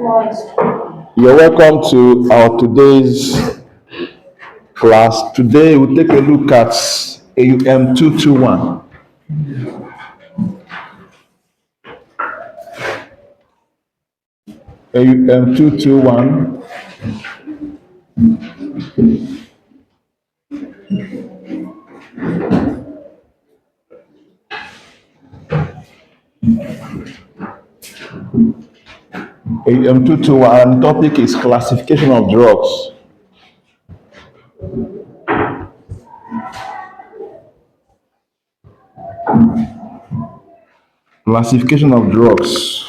You're welcome to our today's class. Today we'll take a look at AUM 221. AUM 221. AUM 221 topic is classification of drugs. Classification of drugs.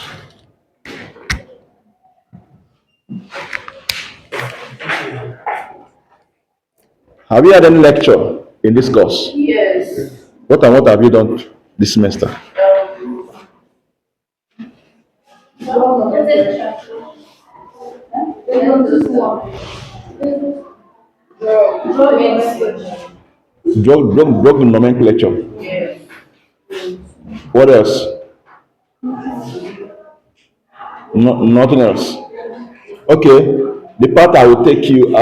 Have you had any lecture in this course? Yes. What have you done this semester? Drug nomenclature. Yes. What else? No, nothing else. Okay. The part I will take you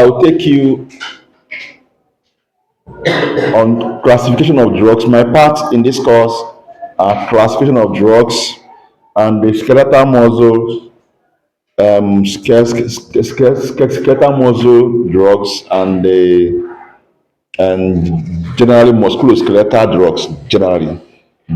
on classification of drugs. My part in this course are classification of drugs and the skeletal muscle, skeletal muscle drugs and generally musculoskeletal drugs. Generally,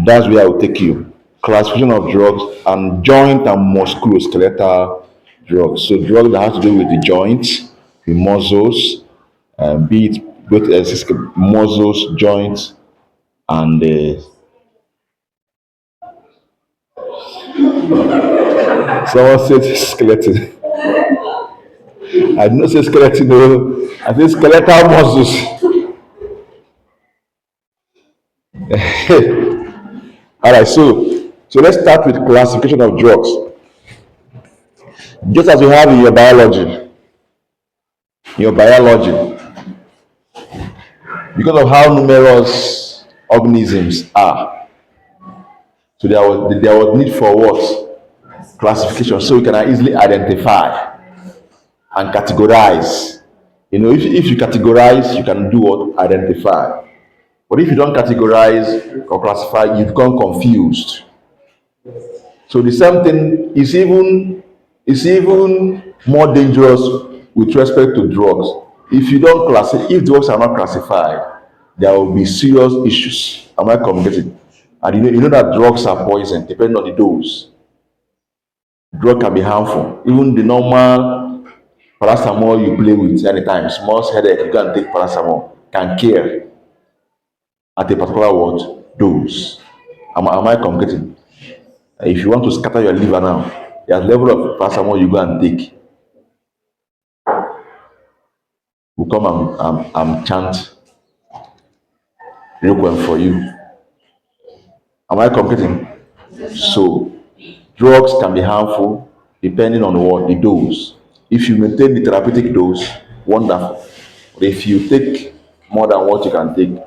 that's where I will take you. Classification of drugs and joint and musculoskeletal drugs. So drugs that have to do with the joints, the muscles, be it both muscles, joints, and someone said skeleton. I did not say skeleton, no. I said skeletal muscles. All right, so let's start with classification of drugs. Just as you have in your biology, because of how numerous organisms are, so there was need for what classification, so you can easily identify and categorize. If you categorize, you can do what identify. But if you don't categorize or classify, you become confused. So the same thing is even more dangerous with respect to drugs. If drugs are not classified, there will be serious issues. Am I communicating? And you know that drugs are poison, depending on the dose. Drug can be harmful. Even the normal paracetamol you play with anytime, small headache, you can take paracetamol, can kill at a particular what dose. Am I communicating? If you want to scatter your liver now, there's level of paracetamol you go and take will come and chant requiem for you. Am I communicating? So drugs can be harmful depending on what the dose. If you maintain the therapeutic dose, wonderful. But if you take more than what you can take,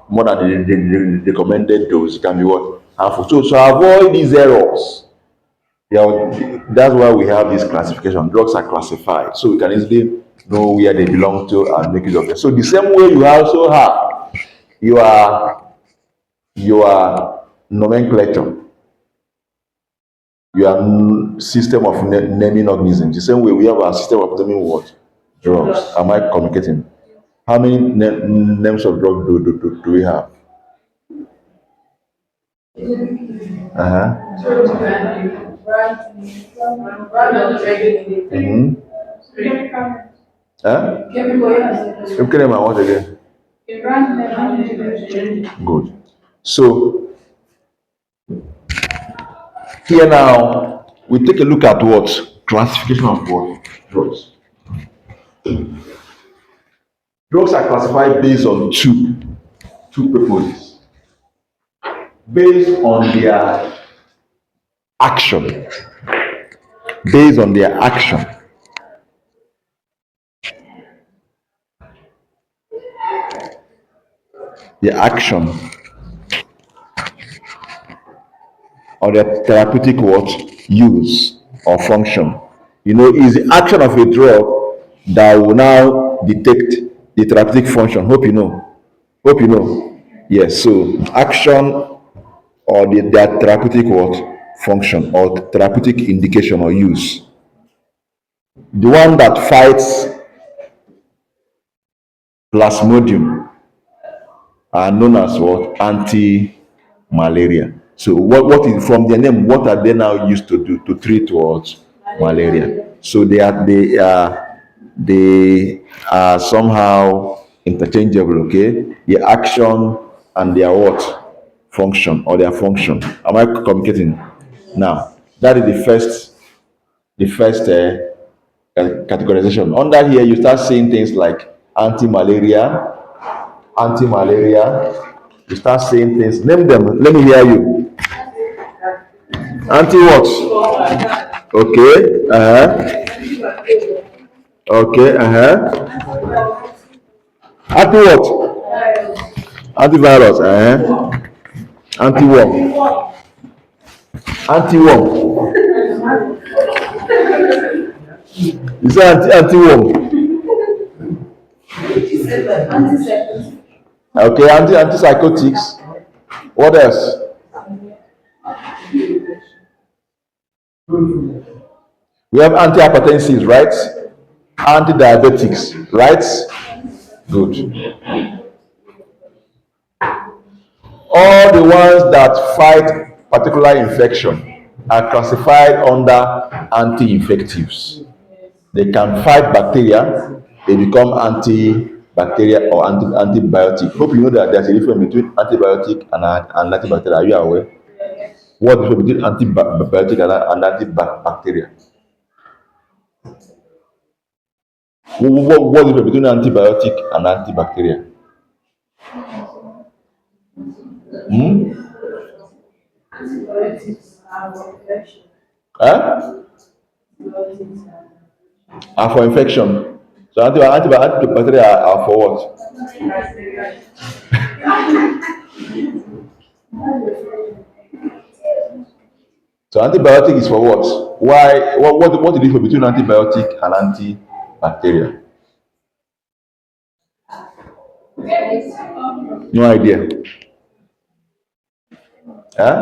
more than the recommended dose, it can be what harmful. So avoid these errors. That's why we have this classification. Drugs are classified, so we can easily know where they belong to and make use of them. So the same way you also have your nomenclature, your system of naming organisms. The same way we have our system of naming what drugs. Am I communicating? How many names of drugs do we have? Uh-huh. Mm-hmm. Huh? Okay, name and what again? Good. So here now we take a look at what classification of what drugs. Drugs are classified based on two purposes. Based on their action. Based on their action. The action or their therapeutic what use or function. Is the action of a drug that will now detect the therapeutic function. Hope you know. Hope you know. Yes, so action or their therapeutic what? Function or therapeutic indication or use. The one that fights plasmodium are known as what? Anti-malaria. So what is from their name, what are they now used to do to treat what? Malaria. So they are somehow interchangeable, okay? The action and their what? Function or their function. Am I communicating? Now, that is the first categorization. Under here, you start seeing things like anti-malaria. You start saying things. Name them. Let me hear you. Anti what? Okay. Okay. Anti what? Antivirus. Anti worm. Anti worm. You say anti worm. Okay. Antipsychotics. What else? We have antihypertensives, right? Anti-diabetics, right? Good. All the ones that fight particular infection are classified under anti-infectives. They can fight bacteria, they become antibacterial or antibiotic. Hope you know that there's a difference between antibiotic and antibacterial. Are you aware? What is the difference between antibiotic and antibacterial? What is the difference between antibiotic and antibacterial? Hmm? Huh? Are for infection. So antibacterial are for what? So antibiotic is for what? Why? What is the difference between antibiotic and antibacterial? No idea. Huh?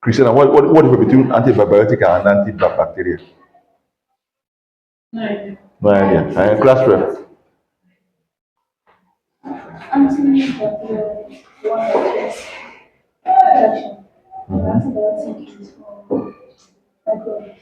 Christiana, what is the difference between antibiotic and antibacterial? No idea. Class rep. Antibacterial one against infection. Antibiotic is for microbes.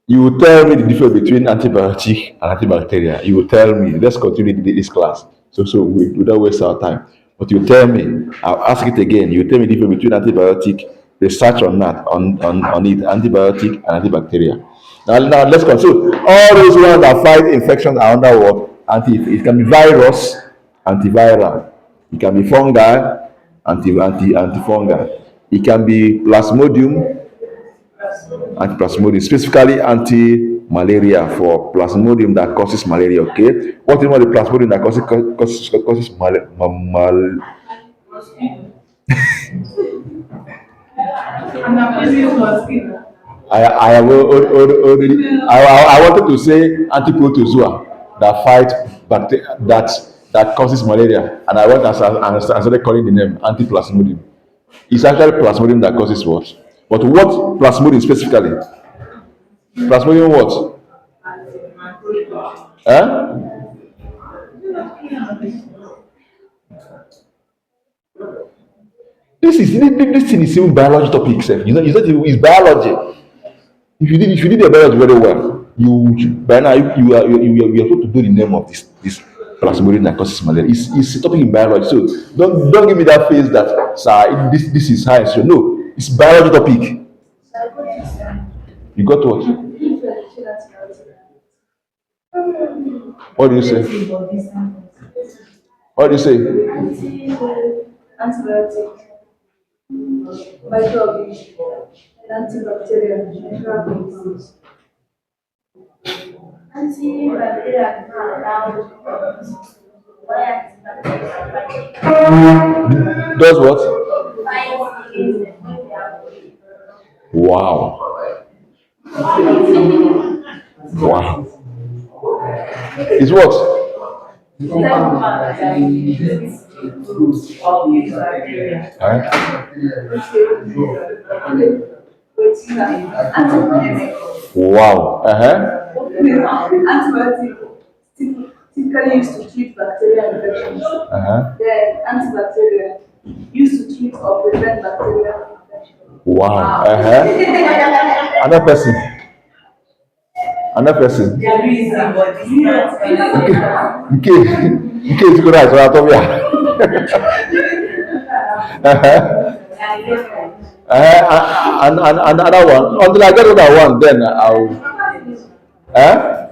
You will tell me the difference between antibiotic and antibacterial. You will tell me. Let's continue this class. So we don't waste our time. But you tell me. I'll ask it again. You tell me the difference between antibiotic. Research on that on it. Antibiotic and antibacterial. Now let's continue. So all those ones that fight infections are under what? It can be virus, antiviral. It can be fungi, antifungal. It can be plasmodium, antiplasmodium, specifically anti-malaria for plasmodium that causes malaria. Okay, what is the plasmodium that causes I have already. I wanted to say antiprotozoa that fight bacteria that causes malaria, and I went and started calling the name antiplasmodium. It's actually plasmodium that causes what? But what plasmodium specifically? Plasmodium what? Eh? This thing is even biology topic sef. It's biology. If you did your biology very well, by now you are supposed to do the name of this plasmodium that causes malaria. It's a topic in biology. So don't give me that face that sir this is science. So no, it's biology topic. You got what? What do you say? What do you say? Antibiotic, microbe, antibacterial, natural medicines. Antibacterial now why antibacterial Does what? fight against Wow. Wow. Is what? Huh? Wow. Uh-huh. antibiotic typically used to treat bacterial infections. Uh-huh. Then antibacterial used to treat or prevent bacterial infection. Wow. Uh-huh. Another person. Another person. Nke is good as well. And another one. Until I get another one, then I'll. Eh?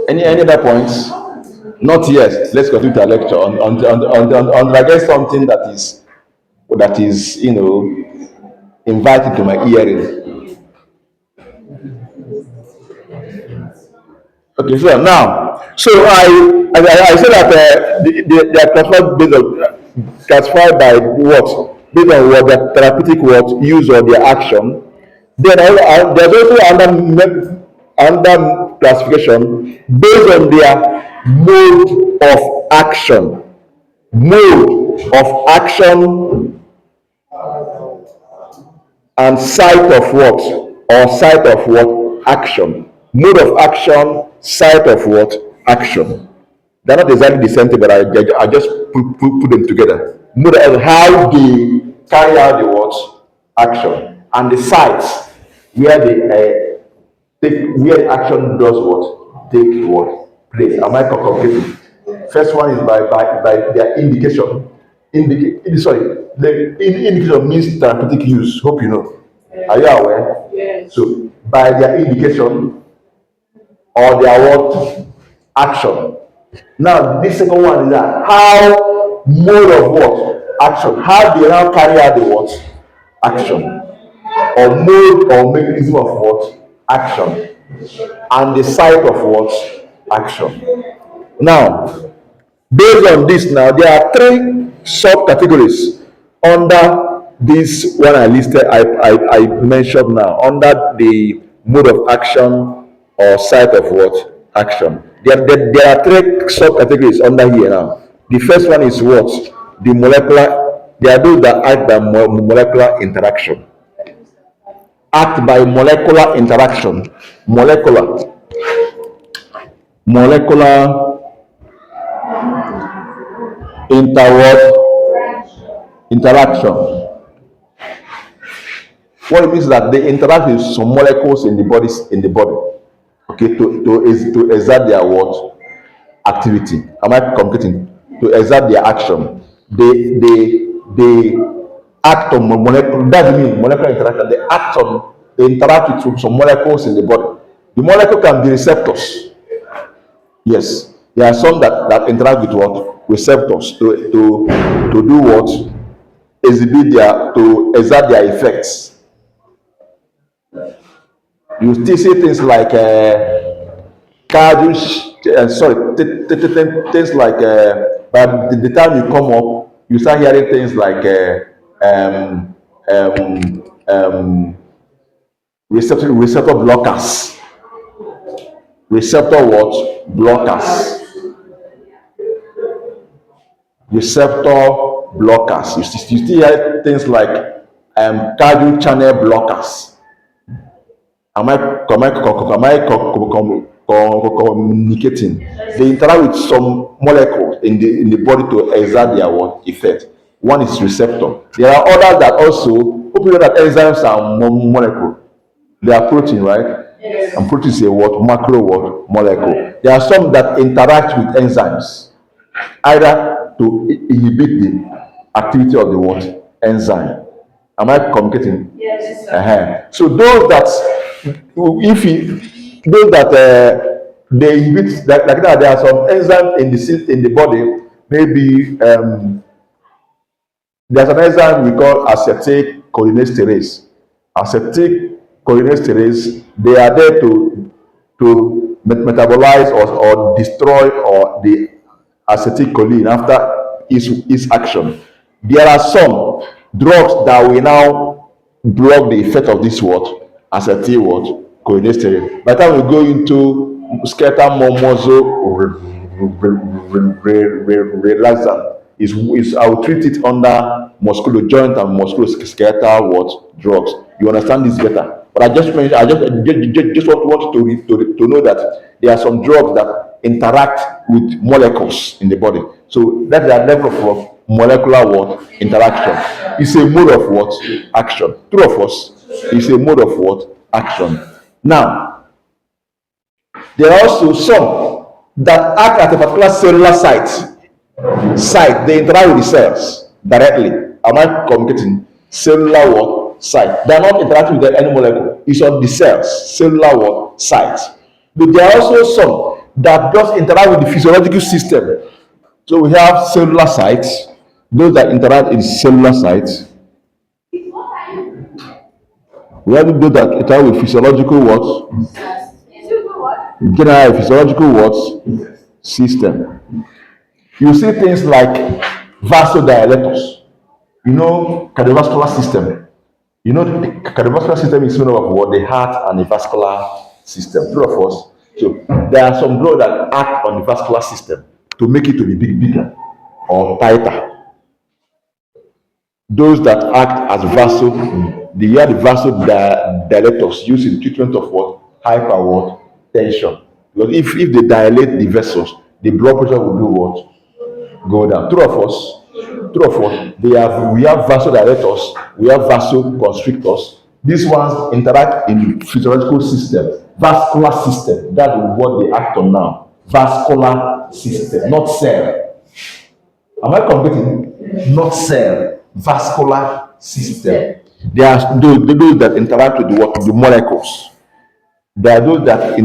Any other points? Not yet. Let's continue to our lecture until I get something that is inviting to my earring. Okay, so now, so I said that they are classified based on classified by what, based on what their therapeutic what use or their action. Then there's also under classification based on their mode of action. Mode of action and site of what, or site of what action. Mode of action, site of what action. They're not exactly the same thing, but I just put them together. Mode of how they carry out the what action, and the sites where they take, where the action does what, take what place. Am I complicating? First one is by their indication. Sorry, the indication means therapeutic use. Hope you know. Are you aware? Yes. So by their indication or their what action. Now this second one is that how mode of what action. How they now carry out the what action, or mode or mechanism of what action, and the site of what action. Now, based on this, now there are three subcategories under this one I listed. I mentioned now under the mode of action or site of what action. There are three subcategories under here now. The first one is what, the molecular. They are those that act by molecular interaction. Act by molecular interaction. Molecular interaction. What it means is that they interact with some molecules in the body, okay, to exert their what activity. Am I communicating? To exert their action. They act on molecular. That means molecular interaction. They interact with some molecules in the body. The molecule can be receptors. Yes, there are some that interact with what receptors to do what, exhibit their, to exert their effects. You still see things like cardio, things like by the time you come up, you start hearing things like um, um, um, receptor blockers, receptor what blockers, receptor blockers. You still hear things like cardio channel blockers. Am I communicating? They interact with some molecules in the body to exert their what effect. One is receptor. There are others that also, hope you know that enzymes are molecule. They are protein, right? Yes. And protein is a what macro what molecule. There are some that interact with enzymes, either to inhibit the activity of the what enzyme. Am I communicating? Yes. So those that, if you, those that they inhibit, like that, there are some enzymes in the body. Maybe there's an enzyme we call acetylcholinesterase. Acetic cholinesterase, they are there to metabolize or destroy or the acetylcholine after its action. There are some drugs that will now block the effect of this what acetyl what cholinesterase. By the time we go into skeletal muscle relaxant, is I will treat it under musculojoint and musculoskeletal what drugs. You understand this better? But I just mentioned, I just want you to know that there are some drugs that interact with molecules in the body. So that's the level of molecular what interaction. It's a mode of what action. True of us. It's a mode of what action. Now, there are also some that act at a particular cellular site. They interact with the cells directly. Am I communicating? Cellular what site? They are not interacting with any molecule. It's on the cells, cellular what site. But there are also some that just interact with the physiological system. So we have cellular sites, those that interact in cellular sites. We have those that interact with physiological what? General physiological what? System. You see things like vasodilators. You know, cardiovascular system. You know, the cardiovascular system is made up of what? The heart and the vascular system. True of us. So there are some drugs that act on the vascular system to make it to be bigger or tighter. Those that act as they are the vasodilators used in treatment of what? Hyper what? Tension. Because if they dilate the vessels, the blood pressure will do what? Go down. True of us. True of us. We have vasodilators, we have vasoconstrictors. These ones interact in physiological system, vascular system. That is what they act on now. Vascular system, not cell. Am I completing? Not cell, vascular system. There are those that interact with the molecules. There are those that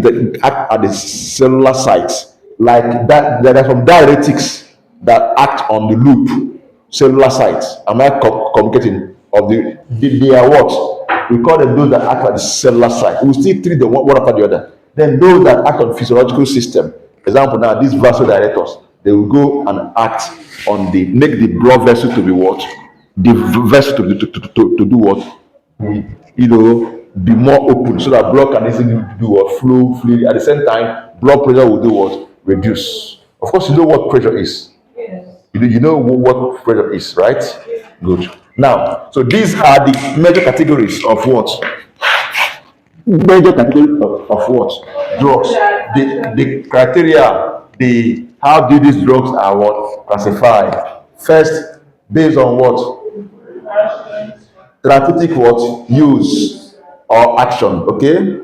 act at the cellular sites. Like that, there are some diuretics that act on the loop cellular sites. Am I communicating? They are what? We call them those that act at the cellular site. We still treat them one after the other. Then those that act on physiological system. Example now, these vasodilators, they will go and act on make the blood vessel to be what? The vessel to do what? Be more open so that blood can easily do what? Flow freely. At the same time, blood pressure will do what? Reduce. Of course, you know what pressure is. You know what pressure is, right? Good. Now, so these are the major categories of what? Major category of what? Drugs. The criteria, how do these drugs are what? Classified. First, based on what? Therapeutic what? Use or action, okay?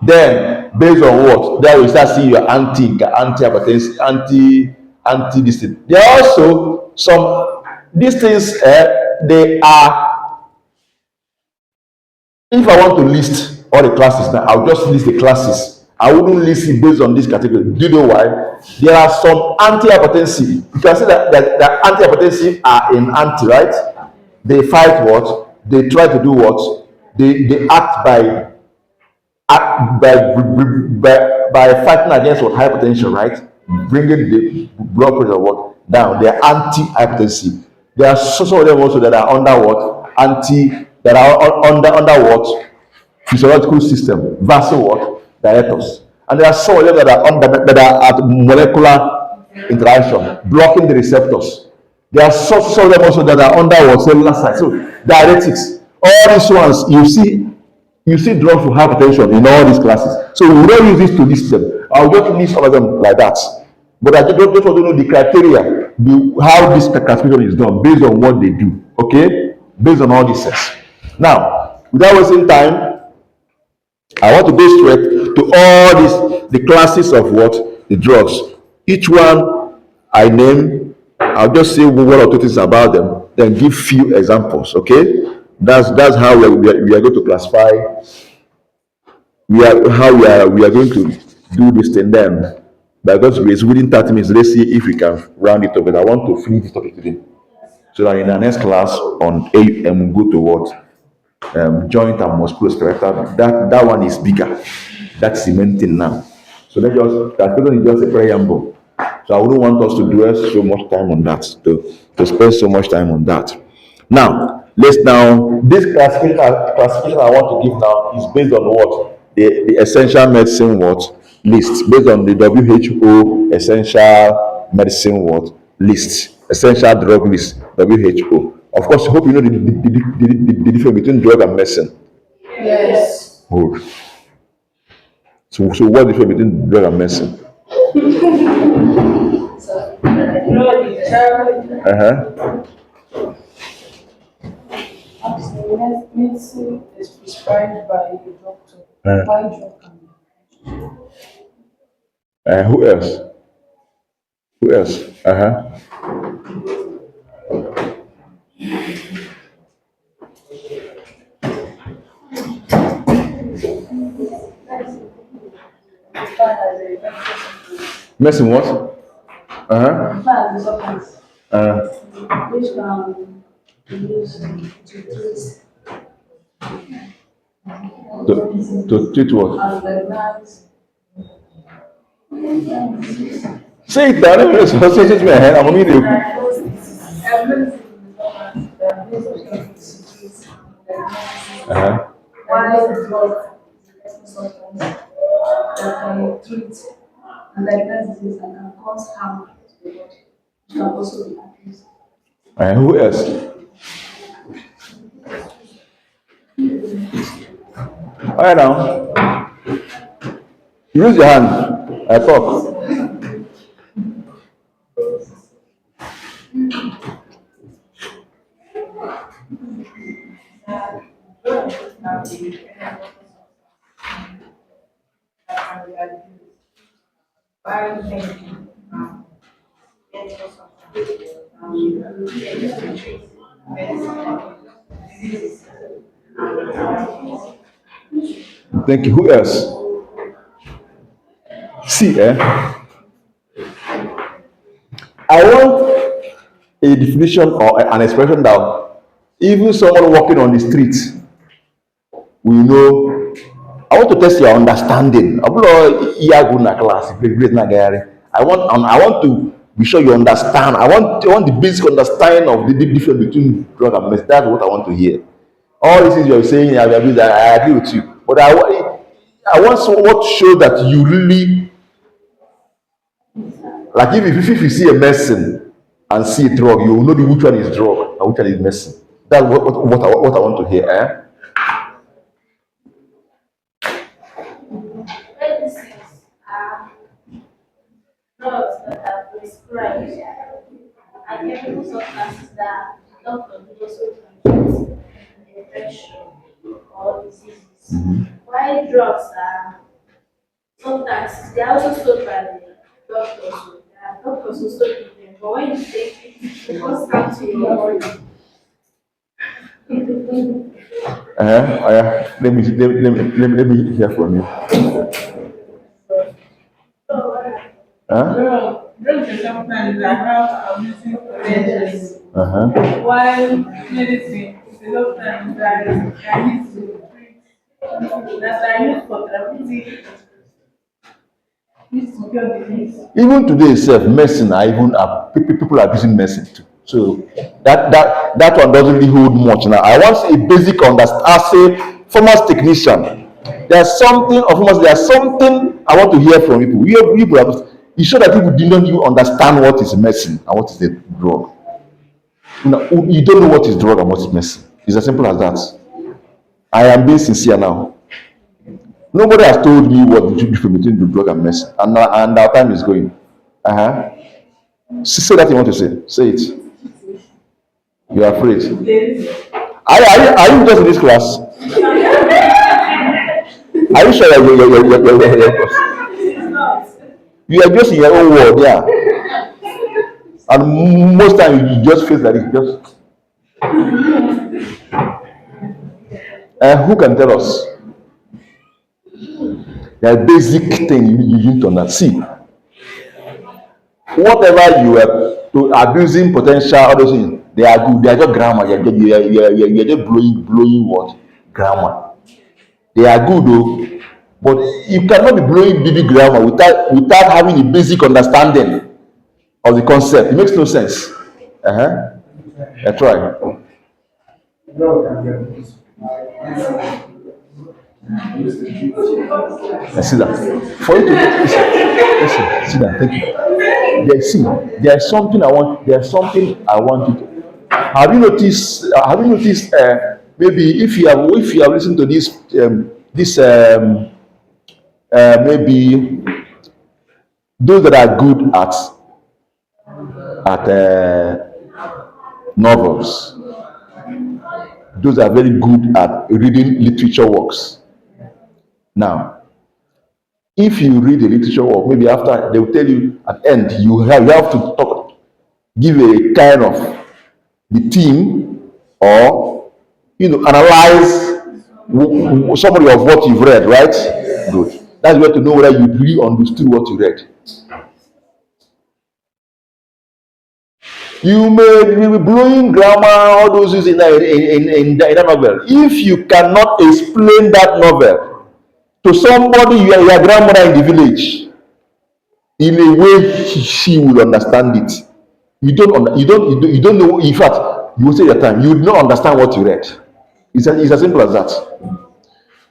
Then, based on what? There we start seeing your anti-hypertensive, anti this thing. There are also some these things. They are. If I want to list all the classes now, I'll just list the classes. I wouldn't list it based on this category. Do you know why? There are some anti-hypertensive. You can see that anti-hypertensive are in anti, right? They fight what? They try to do what? They act by fighting against what? Hypertension, right? Bringing the blood pressure what? Down. They are anti-hypertensive. There are some of them also that are under what? That are under what? Physiological system, vascular what? Dilators. And there are some of them that are at molecular interaction, blocking the receptors. There are some of them also that are under what? Cellular side. So diuretics. All these ones you see drugs for hypertension in all these classes. So we don't use this to list them. I'll just list all of them like that. But I just want to know the criteria, how this classification is done based on what they do. Okay? Based on all these sets. Now, without wasting time, I want to go straight to all the classes of what? The drugs. Each one I name, I'll just say one or two things about them, then give few examples. Okay? That's how we are going to classify. We are going to do this thing then. By God's grace, within 30 minutes, let's see if we can round it up. But I want to finish this topic today. So that in the next class on AM, we'll go to what? joint and musculoskeletal. That one is bigger. That's the main thing now. So let's just that person is just a preamble. So I wouldn't want us to dwell so much time on that, to spend so much time on that. Now, let's now this classification I want to give now is based on what? The essential medicine what list, based on the WHO essential medicine what list, essential drug list, WHO. Of course, I hope you know the difference between drug and medicine. Yes. Good. So what's the difference between drug and medicine? Uh-huh. Medicine is prescribed by a doctor. Why drug can Who else? Who else? Uh-huh. Medicine what? Uh-huh. Uh, which can be used to treat to treat what? and diagnose Say it down. Say it to my head. I'm gonna need you. Uh-huh. why the drug substance that can treat and diagnose disease and can cause harm to the body. It can also be abused. Who else? All right now. Raise your hand. I talk. Thank you. Who else? See, I want a definition or an expression that even someone walking on the street will know. I want to test your understanding. I want to be sure you understand. I want the basic understanding of the difference between drug and medicine. That's what I want to hear. All these things you're saying, I agree with you. But I want someone to show that you really like if you see a medicine and see a drug, you will know which one is drug and which one is medicine. That's what I want to hear. Medicines are drugs that are prescribed and chemical substances that doctors also treat infection or diseases. While drugs are sometimes they are also sold by the doctors. So there are doctors who sold them, but when you take it, it goes out to your body. Let me hear from you. Drugs are sometimes that have abusive potentials, Uh-huh. while medicine is a lot of times that are used to treat, that are used for therapeutic, used to cure disease. Even today itself, medicine are even people are using medicine too. So that one doesn't really hold much now. I want a basic understand as a pharmacy technician. There's something of pharmacy, there's something I want to hear from people. You show that people did not even understand what is medicine and what is the drug. You don't know what is drug and what is medicine. It's as simple as that. I am being sincere now. Nobody has told me what the difference between the drug and medicine, and our time is going. Uh-huh. Say that you want to say. Say it. You are afraid. Are you just in this class? Are you sure you are just in your own world, yeah? And most times you just feel that it's just. Who can tell us? The basic thing you need to understand. See, whatever you are to abusing potential, all those things, they are good. They are just grammar. You're just blowing what? grammar. They are good though, but you cannot be blowing big grammar without having a basic understanding of the concept. It makes no sense. Uh-huh. That's right. I see that. For you to listen, see that. Thank you. There's something I want. There's something I want you to. Have you noticed? Have you noticed? Maybe if you have listened to this maybe those that are good at novels, those are very good at reading literature works. Now, if you read a literature work, maybe after they will tell you at end you have to talk, give a kind of the theme, or analyze summary of what you've read, right? Good. That's where to know whether you really understood what you read. You may be blowing grammar, all those things in that novel. If you cannot explain that novel to somebody, your grandmother in the village, in a way she will understand it. You don't know. In fact, you will say your time. You will not understand what you read. It's as simple as that.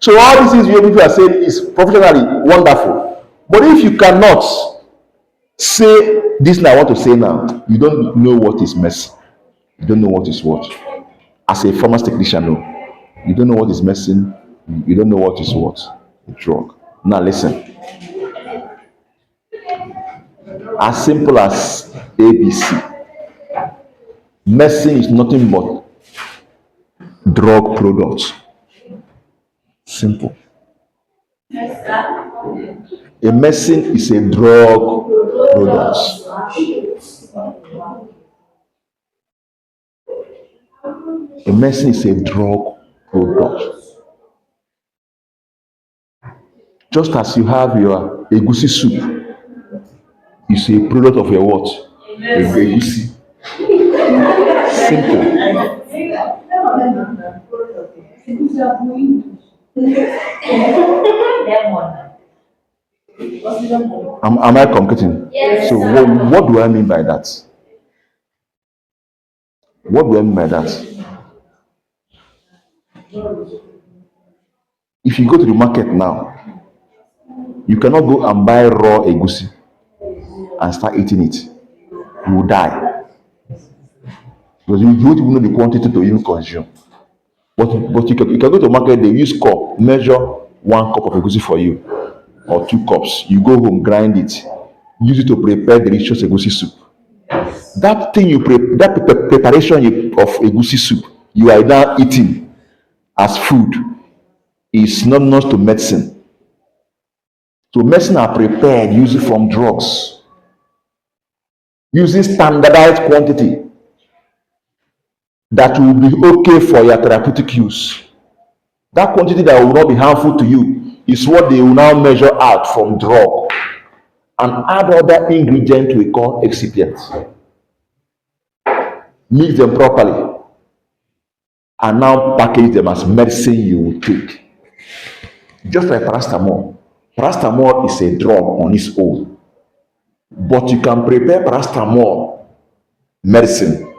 So all these things you people are saying is professionally wonderful, but if you cannot say this now, I want to say now, you don't know what is messing. You don't know what is what. As a pharmacy technician, no, you don't know what is messing. You don't know what is what. A drug. Now listen. As simple as ABC. Medicine is nothing but drug products. Simple. A medicine is a drug product. A medicine is a drug product. Just as you have your egusi soup, is a product of your what? Egusi. Simple. Am I communicating? Yes, So what do I mean by that? What do I mean by that? If you go to the market now, you cannot go and buy raw egusi and start eating it. You will die because you don't even know the quantity to even consume. But you can go to the market, they use cup, measure 1 cup of egusi for you, or 2 cups. You go home, grind it, use it to prepare delicious egusi soup. That thing preparation of egusi soup you are now eating as food is not known to medicine. So medicine are prepared using from drugs, using standardized quantity that will be okay for your therapeutic use. That quantity that will not be harmful to you is what they will now measure out from drug and add other ingredients we call excipients. Mix them properly and now package them as medicine you will take. Just like paracetamol. Paracetamol is a drug on its own, but you can prepare paracetamol medicine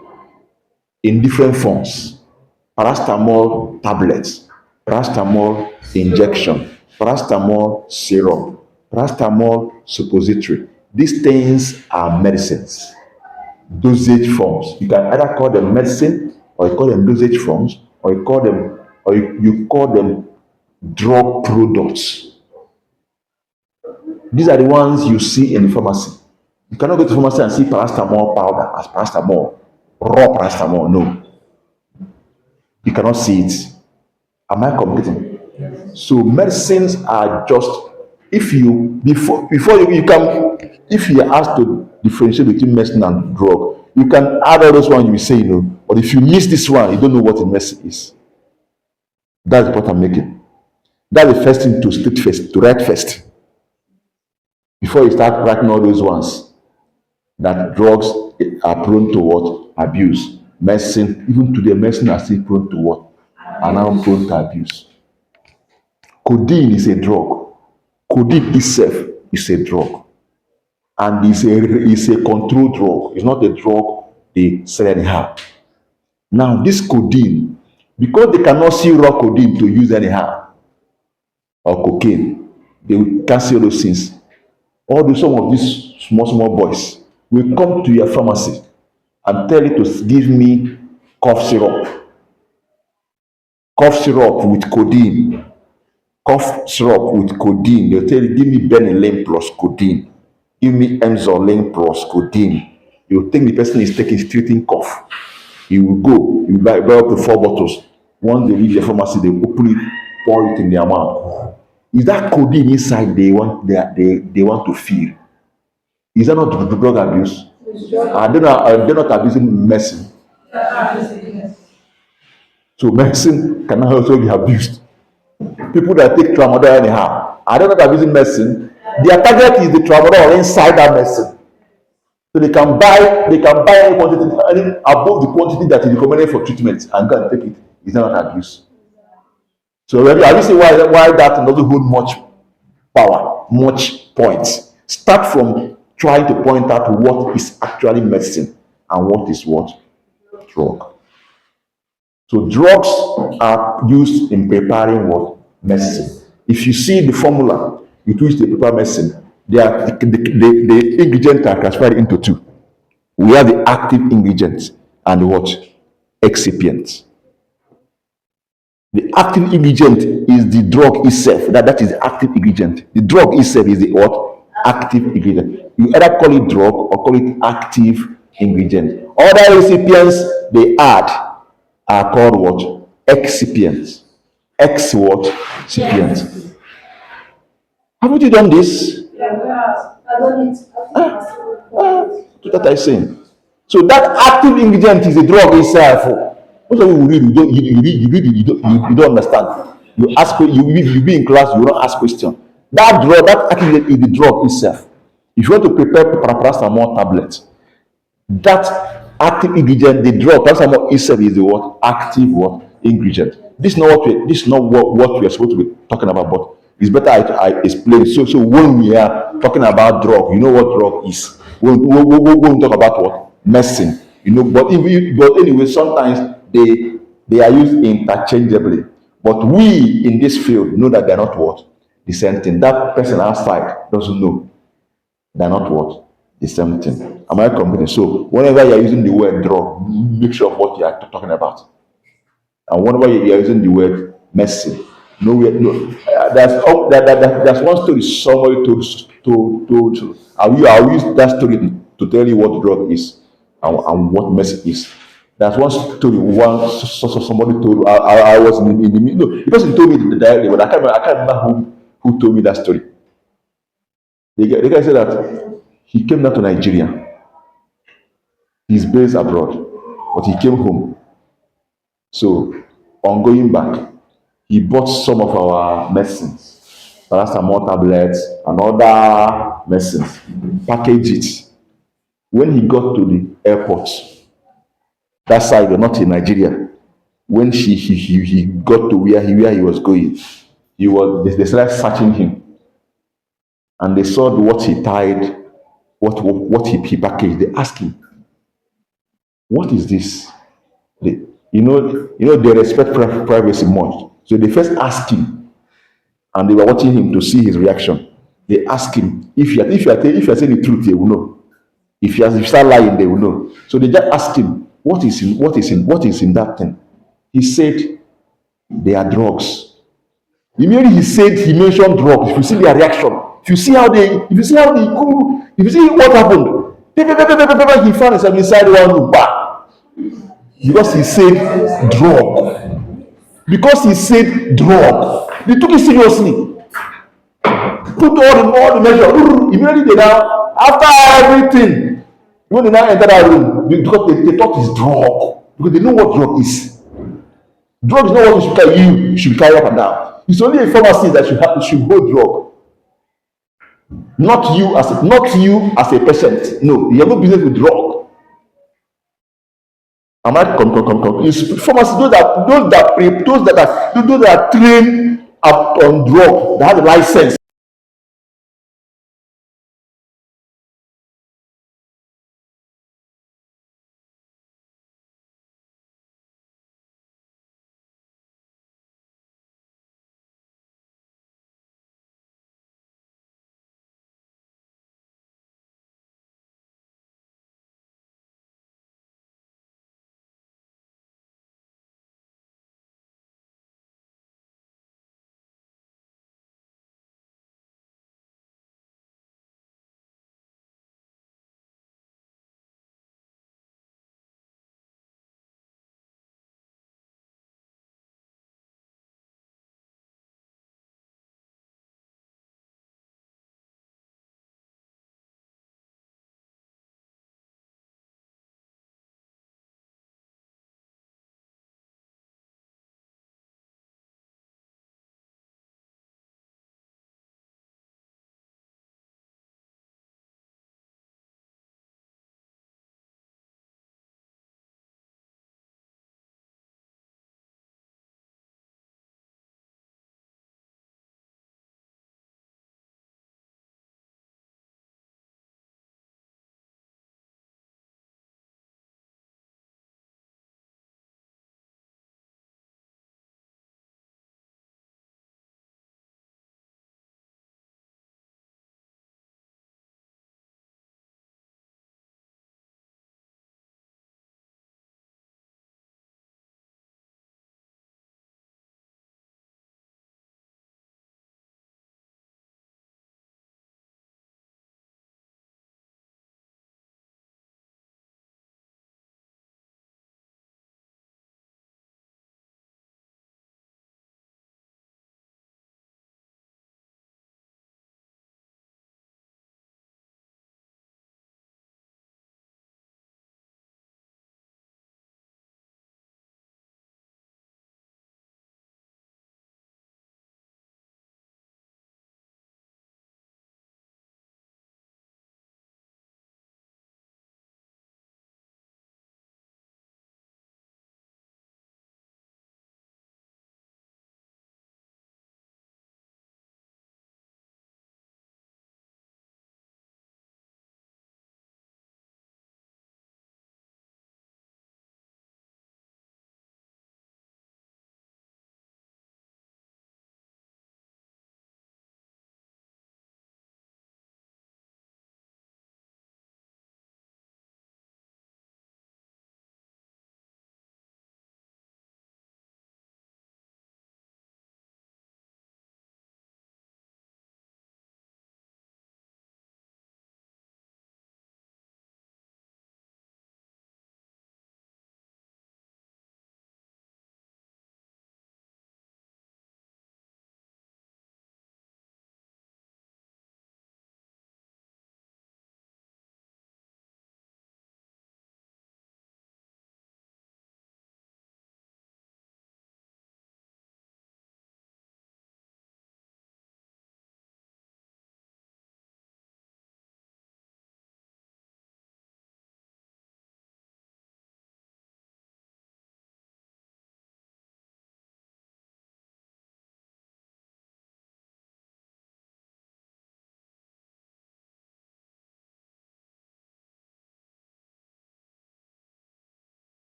in different forms. Paracetamol tablets, paracetamol injection, paracetamol syrup, paracetamol suppository. These things are medicines, dosage forms. You can either call them medicine, or you call them dosage forms, or you call them drug products. These are the ones you see in the pharmacy. You cannot go to the pharmacy and see paracetamol powder as paracetamol, raw paracetamol. No, you cannot see it. Am I communicating? So medicines are just, if you before you can, if you are asked to differentiate between medicine and drug, you can add all those ones you will say, but if you miss this one, you don't know what a medicine is. That's the point I'm making. That's the first thing to state first, to write first, before you start writing all those ones that drugs are prone to what? Abuse. Medicine, even today, medicine are still prone to what? are now prone to abuse. Codeine is a drug. Codeine itself is a drug, and is a controlled drug. It's not a drug they sell anyhow. Now, this codeine, because they cannot see raw codeine to use anyhow, or cocaine, they will cancel those things. Although some of these small boys will come to your pharmacy and tell you to give me cough syrup, with codeine, cough syrup with codeine. They'll tell you, give me Benylin plus codeine, give me Emzolin plus codeine. You think the person is treating cough. He will go, he will buy up to 4 bottles. Once they leave the pharmacy, they open it, pour it in their mouth. Is that codeine inside they want to feel? Is that not drug abuse? Are they not abusing medicine? So medicine can also be abused. People that take tramadol anyhow, are they not abusing medicine? Their target is the tramadol inside that medicine. So they can buy any quantity above the quantity that is recommended for treatment and go and take it. Is that not abuse? So have you seen why that doesn't hold much power, much points? Start from trying to point out what is actually medicine and what is what drug. So drugs are used in preparing what medicine. If you see the formula with which they prepare medicine, the ingredients are classified into two. We have the active ingredients and what excipients. The active ingredient is the drug itself. That is the active ingredient. The drug itself is the what? Active ingredient. You either call it drug or call it active ingredient. Other recipients they add are called what? Excipients. Ex what? Excipients. Haven't you done this? I don't need To that I saying. So that active ingredient is the drug itself. Most of you read, you don't understand. You ask, you be in class, you don't ask question. That drug, that active ingredient is the drug itself. If you want to prepare paracetamol tablet, that active ingredient, the drug, paracetamol itself is the what? Active what? Ingredient. This is not what we are supposed to be talking about, but it's better I explain. So when we are talking about drug, you know what drug is. When we talk about what? Medicine. You know, but anyway, sometimes they are used interchangeably. But we in this field know that they're not what? The same thing. That person outside doesn't know. They're not what? The same thing. Am I committing? So whenever you're using the word drug, make sure of what you are talking about. And whenever you're using the word medicine, there's one story somebody told. I'll use that story to tell you what drug is and what medicine is. There's one story somebody told. I was in the middle. No, the person told me directly, but I can't remember who told me that story. The guy said that he came down to Nigeria. He's based abroad, but he came home. So on going back, he bought some of our medicines, paracetamol tablets and other medicines, packaged it. When he got to the airport, that side, not in Nigeria, when he got to where he was going, they started searching him, and they saw what he tied, what he packaged. They asked him, "What is this?" They, they respect privacy much, so they first asked him, and they were watching him to see his reaction. They asked him, if you are saying the truth, they will know. If you start lying, they will know. So they just asked him, what is in that thing? He said, they are drugs. Immediately he mentioned drugs. If you see their reaction, if you see what happened, he found himself inside one room. Because he said drug. They took it seriously. Put all the measure. Immediately they now, after everything, when they now enter that room, because they thought it's drug. Because they know what drug is. Drug is not what you should carry up and down. It's only a pharmacy that should hold drug. Not you as a patient. No, you have no business with drug. Am I is pharmacy those that are trained up on drug that have a license.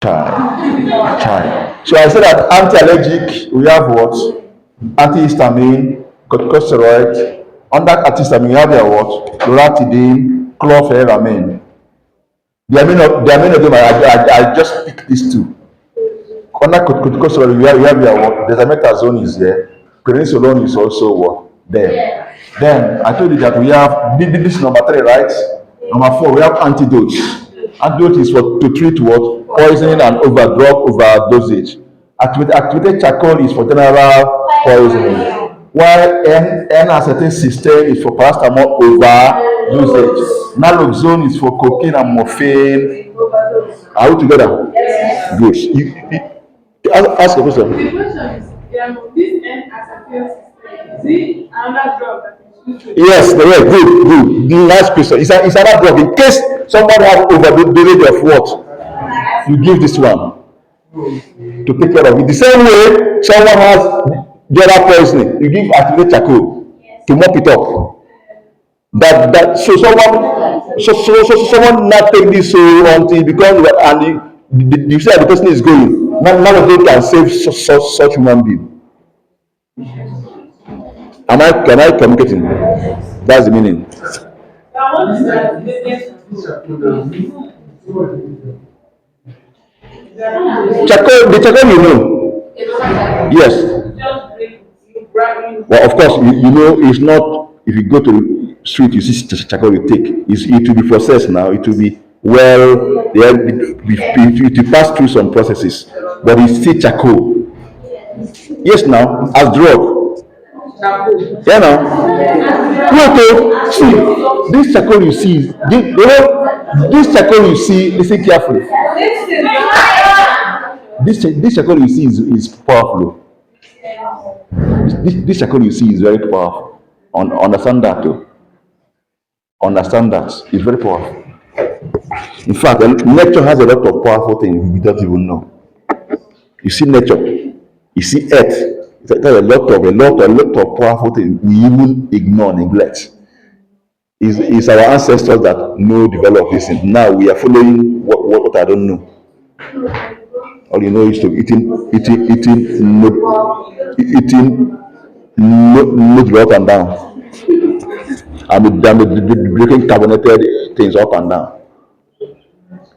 Chai. So I said that anti-allergic, we have what? Antihistamine, corticosteroid. Under antihistamine, we have their what? Loratadine, chlorpheniramine. The main of them, I just picked these two. Under corticosteroid, we have their what? Dexamethasone is there. Prednisolone is also what? There. Then I told you that we have this is number three, right? Number four, we have antidotes. Antidote is for to treat what? Poisoning and overdosage. Activated charcoal is for general poisoning. While N-acetylcysteine is for paracetamol overdosage. Naloxone is for cocaine and morphine. Are we together? Yes. Good. Ask a question. The question is, this N acetylcysteine, is it another drug that is used to Yes, the way. Good. The last question. It's another drug. In case someone has overdosage of what, you give this one to take care of it. The same way someone has general poisoning, you give activated charcoal to mop it up. Someone not take this so until it becomes and you see how the person is going. None of them can save such human being. Am I communicating? That's the meaning. I want to say The charcoal you know. Yes. just drink, you brag you. Well, of course, you know it's not. If you go to the street, you see charcoal you take. It will be processed now. It will be it will pass through some processes, but it's still charcoal. Yes, now as drug. Yeah, now. No, see this charcoal you see. This charcoal you see. Listen carefully. This charcoal you see is powerful. This charcoal you see is very powerful. Understand that too. Understand that it's very powerful. In fact, nature has a lot of powerful things we don't even know. You see nature, you see earth. There's a lot of powerful things we even ignore, neglect. It's our ancestors that know develop this thing. Now we are following what I don't know. All you know is to eating noodle up and down, and breaking carbonated things up and down.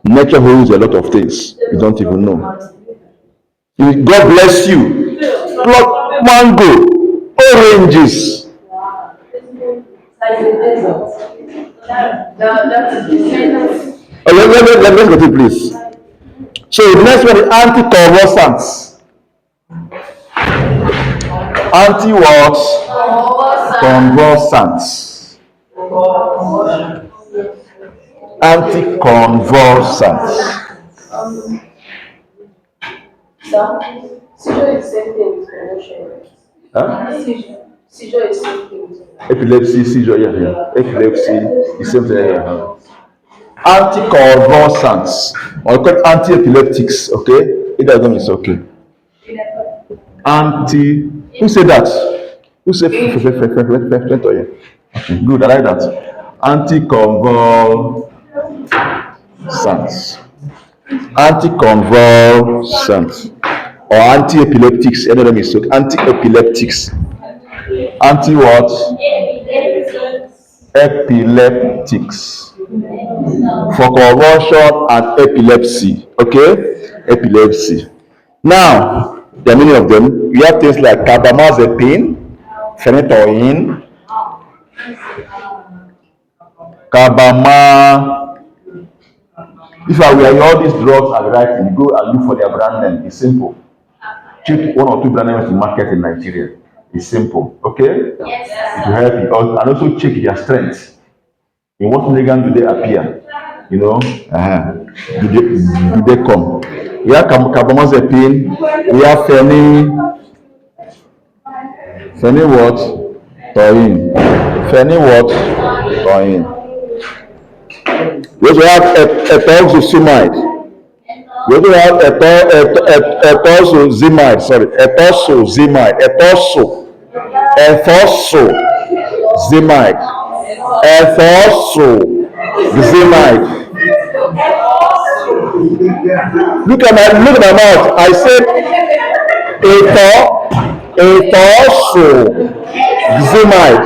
Nature holds a lot of things you don't even know. God bless you. Pluck mango, oranges. Oh, let's get it, please. So the next one is anticonvulsants. Anti what? Convulsants. Anticonvulsants. Seizure is same thing with promotion, right? Huh? Seizure is same thing with Epilepsy, seizure, yeah. Epilepsy, the same thing. Yeah. Anticonvulsants, or we call it anti-epileptics, okay? Either of them is okay. Who said that? Who said good, I like that. Anticonvulsants or anti-epileptics, any of them is okay. Anti-epileptics. Anti what? Epileptics. For convulsion and epilepsy. Okay? Epilepsy. Now, there are many of them. We have things like carbamazepine, phenytoin, carbama. If I were all these drugs are right, you go and look for their brand name. It's simple. Choose one or two brand names to market in Nigeria. It's simple. Okay? Yes, It will help you. And also check their strength. In what organ do they appear? You know, do they come? We have carbamazepine, we have Fenny what? Toin. Fenny what? Toin. We also have ethoxyzumide. We also have ethoxyzumide. Sorry, ethoxyzumide. Ethoxyzumide. Ethoxyzumide. Look at my mouth. I said so zimite.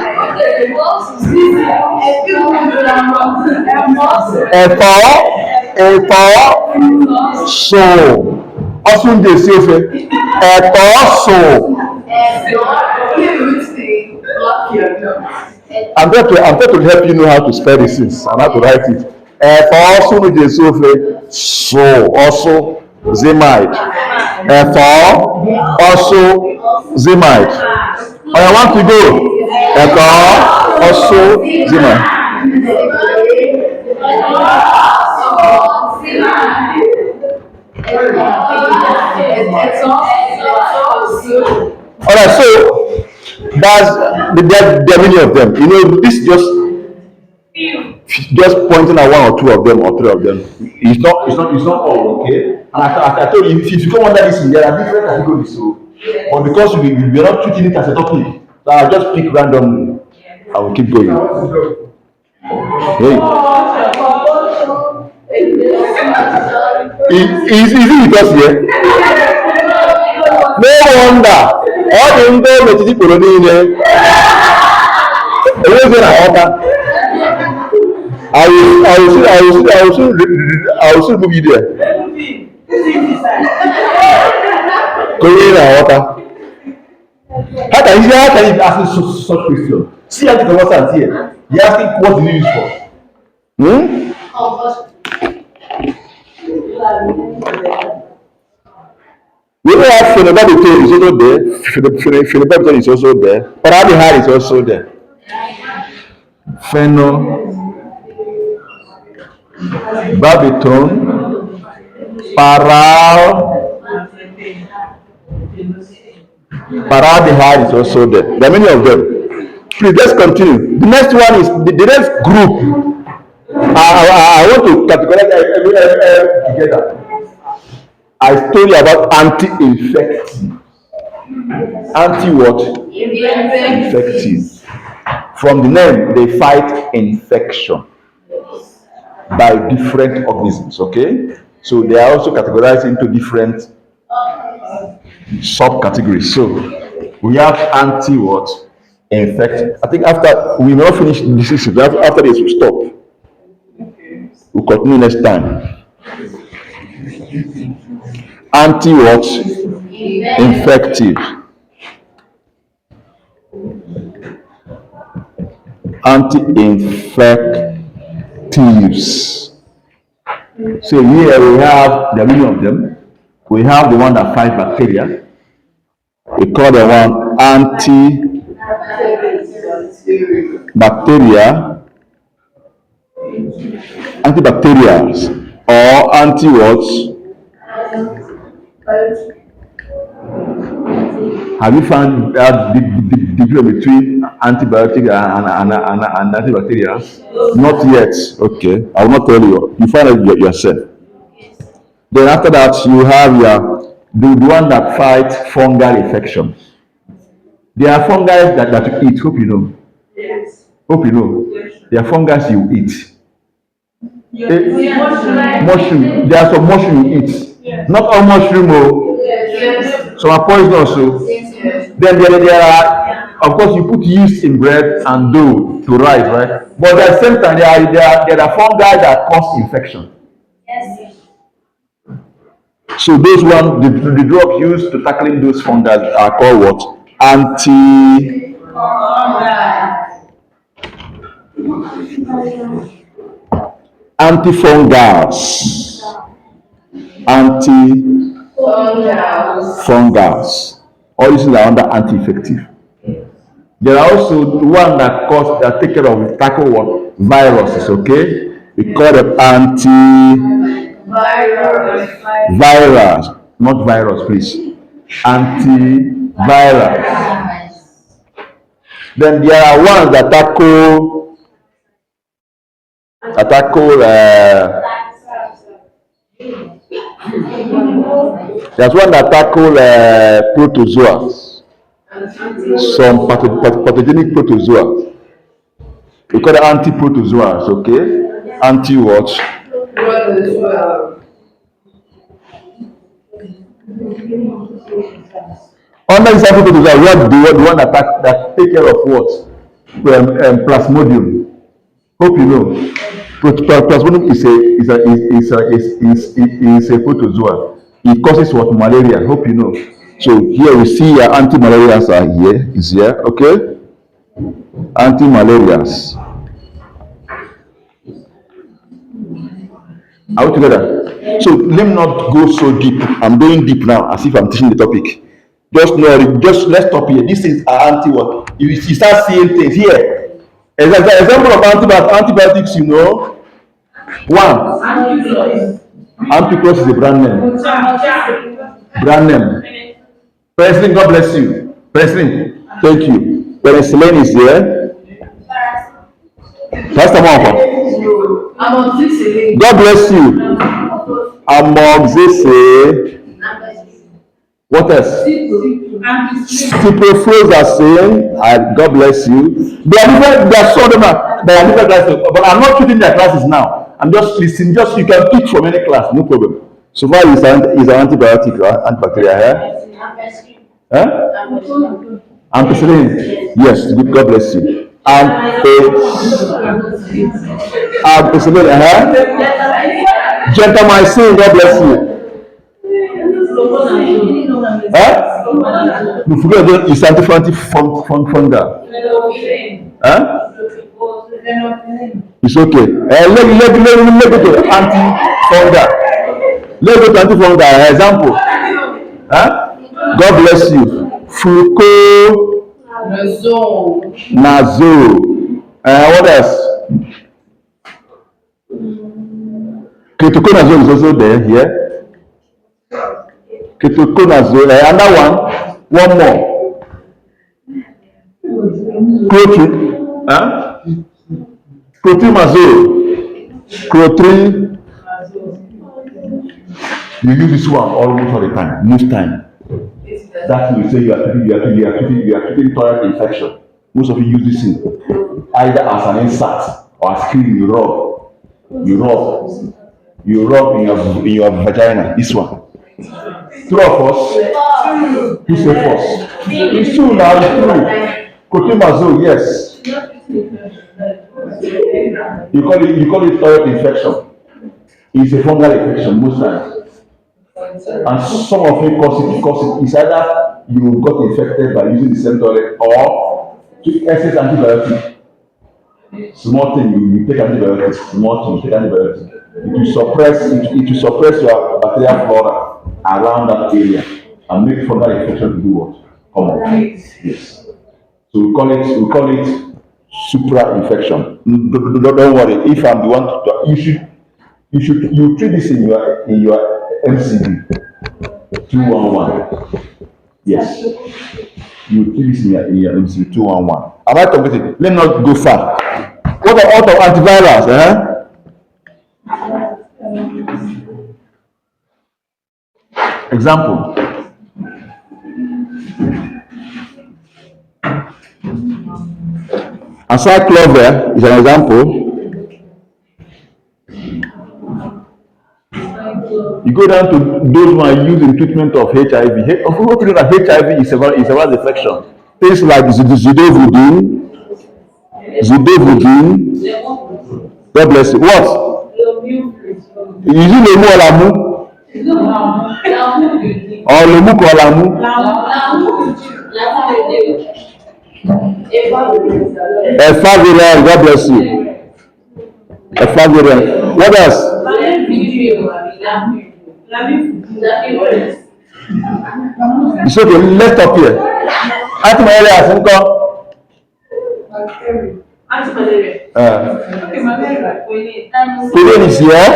Ẹ̀fọ́ so ọsùn dè sí ofe ẹ̀fọ́ so. I'm trying to help you know how to spell these things and how to write it. Ẹ̀fọ́ ọsùn dè sí ofe so ọsùn zimite. Ẹ̀fọ́ ọsùn zimite. I want to go. Ẹ̀fọ́ ọsùn zimite. All right, so that's there are many of them. You know, this just pointing at one or two of them or three of them. It's not all okay. And I told you, if you come under this, there are different categories. So, but because we are not treating it as a topic, so I'll just pick randomly. I will keep going. Hey. Is it because here? No wonder. All the Indo Metiti Polonia. I will still move you there. Korean water. How can you ask me such question? See how the water here. You're asking what do you use for? We don't have phenobarbital is also there. Phenobarbital is also there. Paradihar is also there. Phenobarbital, paradihar is also there. There are many of them. Please let's continue. The next one is the next group. I want to categorize everything together. I told you about anti-infective. Anti what? Infective. From the name, they fight infection by different organisms. Okay, so they are also categorized into different subcategories. So we have anti what? Infective. I think after we may not finish this issue. After this, we stop. We'll continue next time. Anti what? Infective. Anti-infectives. So here we have the many of them. We have the one that fights bacteria. We call the one antibacterials or anti what? Have you found out the difference between antibiotic and antibacterial? Not yet. Okay, I will not tell you. You find it yourself. Then after that, you have the one that fights fungal infection. There are fungi that you eat. Hope you know. Yes. Hope you know. There are fungi you eat. Mushroom. There are some mushroom you eat. Yes. Not all mushroom. Yes. Some are poisonous. So. Yes. Then there are, of course, you put yeast in bread and dough to rise, right? But at the same time, there are fungi that cause infection. Yes. So those one, the drug used to tackling those fungi are called what? Antifungals. All these are under anti-infective. There are also the one that take care of tackle what? Viruses, okay? We call them anti-virus, not virus, please. Antivirus. Then there are ones that tackle there's one that tackle protozoa, some pathogenic protozoa. We call it anti-protozoas, okay? Anti what? Under this antiprotozoa, we have the one that take care of what? Plasmodium. Hope you know. Plasmodium is a protozoa. It causes what? Malaria. Hope you know. So here we see anti-malarials are here. Is here. Okay. Anti-malarials. Are we together? So let me not go so deep. I'm going deep now, as if I'm teaching the topic. Just know, just let's stop here. This is anti what? If you start seeing things here, example of antibiotics, you know. One, Ampiclos is a brand name. Brand name. Penicillin, God bless you. Penicillin, thank you. Penicillin is here. Pastor Mwafa. God bless you. Amoxicillin. What else? Ciprofloxacin. God bless you. There are different. There are some of them there are different classes, but I'm not treating their classes now. I'm just listening. Just you can pick from any class, no problem. So far, is an antibiotic or antibacterial here. Huh? Ampicillin. Yes. God bless you. Ampicillin. Gentamicin. God bless you. Huh? You forget that it's antifungal. Huh? It's okay. Let go to antifungal. Let's go to antifungal. Example. Huh? God bless you. Fluconazole. What else? Ketoconazole is also there here. Ketoconazole. Another one more. Clotrimazole. Clotrimazole. You use this one almost all the time, most time. That will say you are treating toilet infection. Most of you use this thing either as an insert or as cream you rub in your vagina. This one. Two of us. Who say first? It's true now. It's true. Clotrimazole, yes. You call it toilet infection. It's a fungal infection most times. And some of you cause it. It's either you got infected by using the same toilet or to excess antibiotic. Small thing you take antibiotics, small thing you take antibiotics. It will suppress your bacterial flora around that area and make fungal infection to do what? Come on. Yes. So we call it supra infection. Don't worry. If I'm the one to you treat this in your MCD 211. Yes. You treat this in your MCD 211. Am I completing? Let me not go far. What about antivirals? Example. Acyclovir is an example. You go down to those who are used in treatment of HIV. Of course, you know that HIV is a virus infection. Things like zidovudine. God bless you. What? Is it Lemu or Lamu? Or Lemu or Lamu? Efavirenz, God bless you. Efavirenz. What else? It's okay, let's stop here. Antimalarials, income. Today is here.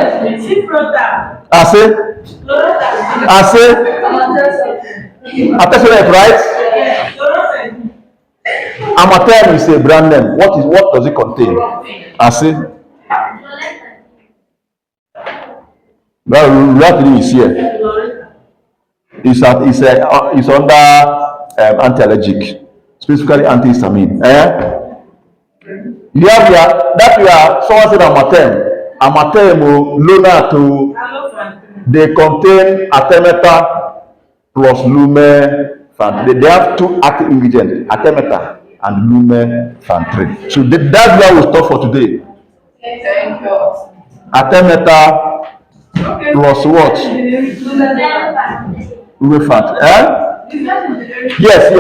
Ase. Attention, right? Amatem is a brand name. What does it contain? Ase. That is here. It's under anti-allergic, specifically antihistamine. You have someone said Amatem, Lonato, They contain artemether plus lumefantrine. They have two active ingredients, artemether and lumefantrine. So that's where we'll stop for today. Thank you. Artemether plus what? Lumefantrine. Yes.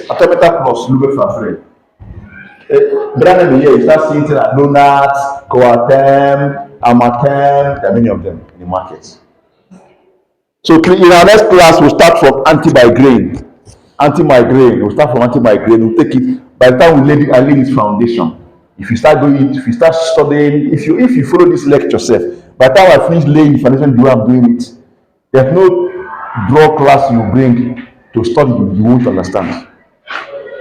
Artemether plus lumefantrine. Brand here, you start seeing things like Lonat, Coatem, Amatem, there are many of them in the market. So in our next class, we'll start from anti-migraine. We'll start from anti-migraine. We'll take it, by the time we lay this foundation. If you start doing it, if you start studying, if you follow this lecture self, by the time I finish laying the foundation, the way I'm doing it, there's no draw class you bring to study, you won't understand.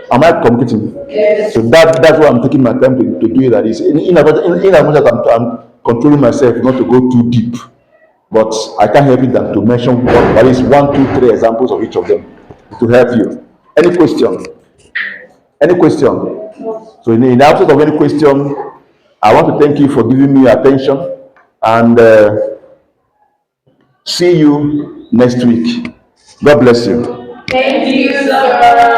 Am I communicating? Yes. So that's why I'm taking my time to do it like this. In as much as I'm controlling myself not to go too deep, but I can't help it than to mention at least 1, 2, 3 examples of each of them to help you. Any question? Any question? So in the absence of any question, I want to thank you for giving me your attention and see you next week. God bless you. Thank you, sir.